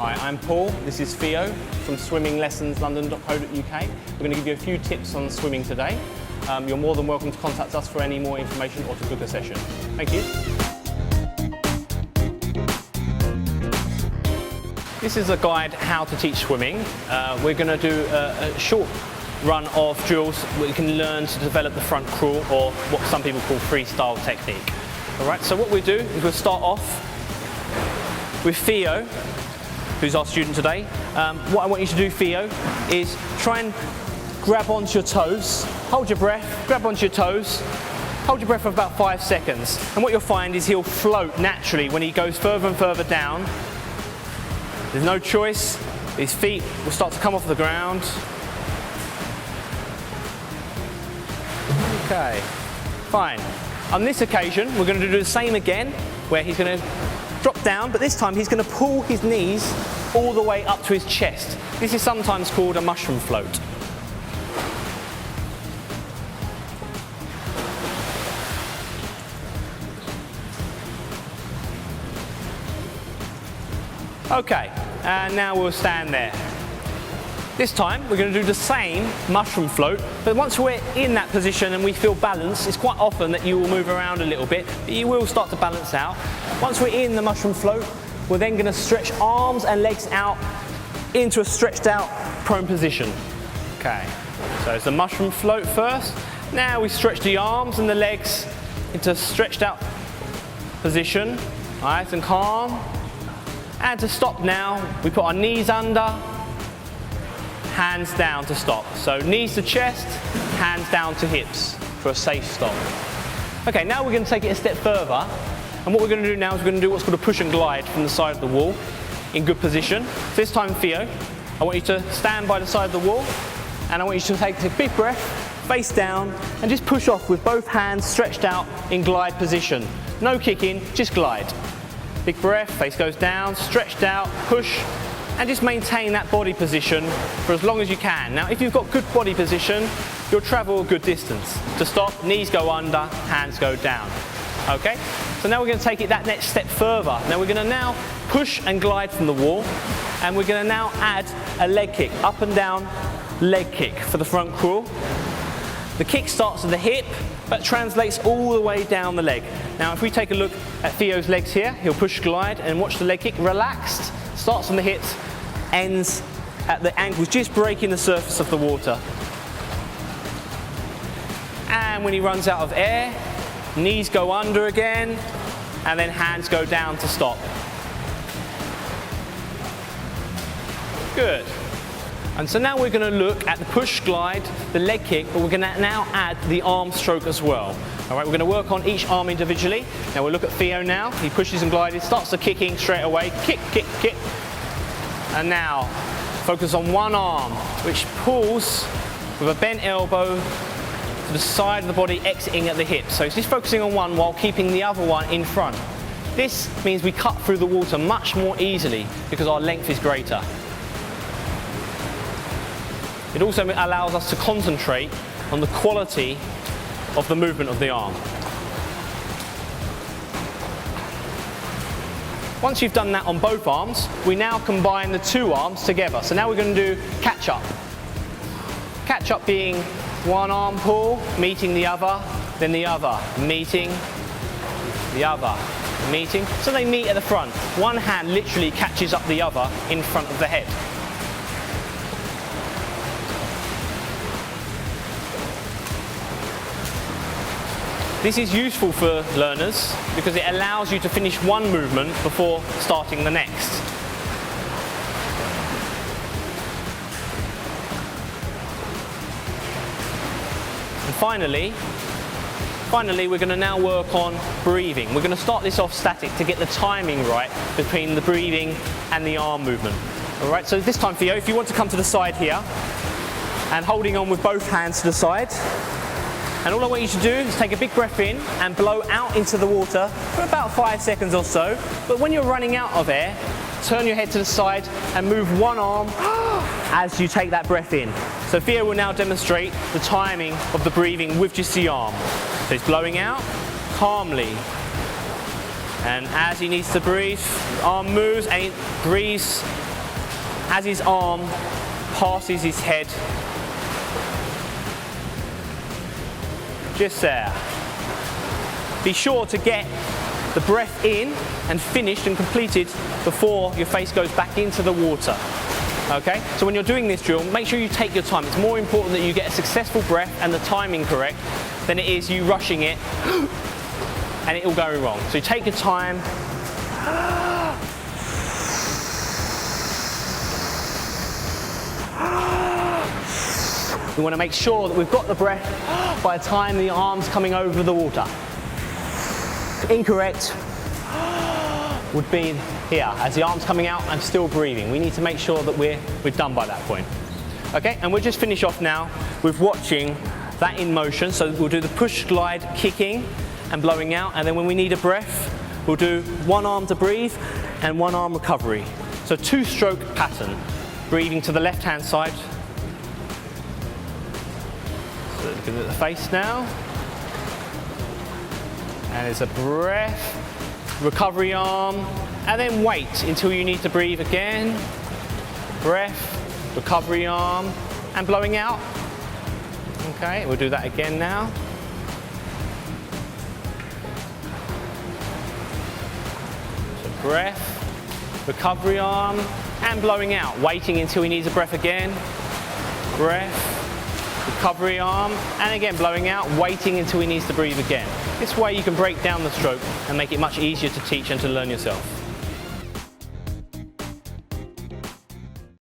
Hi, I'm Paul. This is Theo from swimminglessonslondon.co.uk. We're going to give you a few tips on swimming today. You're more than welcome to contact us for any more information or to book a session. Thank you. This is a guide how to teach swimming. We're going to do a short run of drills where you can learn to develop the front crawl, or what some people call freestyle technique. Alright, so what we do is we'll start off with Theo, who's our student today. What I want you to do, Theo, is try and grab onto your toes, hold your breath, grab onto your toes, hold your breath for about 5 seconds. And what you'll find is he'll float naturally when he goes further and further down. There's no choice, his feet will start to come off the ground. Okay, fine. On this occasion, we're going to do the same again, where he's going to drop down, but this time he's going to pull his knees all the way up to his chest. This is sometimes called a mushroom float. Okay, and now we'll stand there. This time we're going to do the same mushroom float, but once we're in that position and we feel balanced, it's quite often that you will move around a little bit, but you will start to balance out. Once we're in the mushroom float, we're then going to stretch arms and legs out into a stretched out prone position. Okay, so it's the mushroom float first. Now we stretch the arms and the legs into a stretched out position, nice and calm. And to stop now, we put our knees under, hands down to stop. So knees to chest, hands down to hips for a safe stop. Okay, now we're going to take it a step further. And what we're going to do now is we're going to do what's called a push and glide from the side of the wall in good position. So this time, Theo, I want you to stand by the side of the wall, and I want you to take a big breath, face down, and just push off with both hands stretched out in glide position. No kicking, just glide. Big breath, face goes down, stretched out, push, and just maintain that body position for as long as you can. Now, if you've got good body position, you'll travel a good distance. To stop, knees go under, hands go down. Okay? So now we're going to take it that next step further. Now we're going to now push and glide from the wall, and we're going to now add a leg kick, up and down leg kick for the front crawl. The kick starts at the hip, but translates all the way down the leg. Now if we take a look at Theo's legs here, he'll push glide and watch the leg kick, relaxed, starts from the hips, ends at the ankles, just breaking the surface of the water. And when he runs out of air, knees go under again, and then hands go down to stop. Good. And so now we're going to look at the push glide, the leg kick, but we're going to now add the arm stroke as well. All right, we're going to work on each arm individually. Now we'll look at Theo now. He pushes and glides, starts the kicking straight away. Kick, kick, kick. And now focus on one arm, which pulls with a bent elbow to the side of the body, exiting at the hip. So it's just focusing on one while keeping the other one in front. This means we cut through the water much more easily because our length is greater. It also allows us to concentrate on the quality of the movement of the arm. Once you've done that on both arms, we now combine the two arms together. So now we're going to do catch up. Catch up being one arm pull, meeting the other, then the other, meeting, the other, meeting. So they meet at the front. One hand literally catches up the other in front of the head. This is useful for learners because it allows you to finish one movement before starting the next. And finally, we're going to now work on breathing. We're going to start this off static to get the timing right between the breathing and the arm movement. All right, so this time, Theo, if you want to come to the side here and holding on with both hands to the side. And all I want you to do is take a big breath in and blow out into the water for about 5 seconds or so. But when you're running out of air, turn your head to the side and move one arm as you take that breath in. So Theo will now demonstrate the timing of the breathing with just the arm. So he's blowing out calmly. And as he needs to breathe, the arm moves and he breathes as his arm passes his head. Just there. Be sure to get the breath in and finished and completed before your face goes back into the water. Okay? So when you're doing this drill, make sure you take your time. It's more important that you get a successful breath and the timing correct than it is you rushing it and it all going wrong. So you take your time. We want to make sure that we've got the breath by the time the arm's coming over the water. Incorrect would be here. As the arm's coming out, I'm still breathing. We need to make sure that we're done by that point. Okay, and we'll just finish off now with watching that in motion. So we'll do the push, glide, kicking and blowing out. And then when we need a breath, we'll do one arm to breathe and one arm recovery. So 2-stroke pattern. Breathing to the left-hand side. So looking at the face now. And it's a breath, recovery arm, and then wait until you need to breathe again. Breath, recovery arm, and blowing out. Okay, we'll do that again now. So breath, recovery arm, and blowing out. Waiting until he needs a breath again. Breath, recovery arm, and again blowing out, waiting until he needs to breathe again. This way you can break down the stroke and make it much easier to teach and to learn yourself.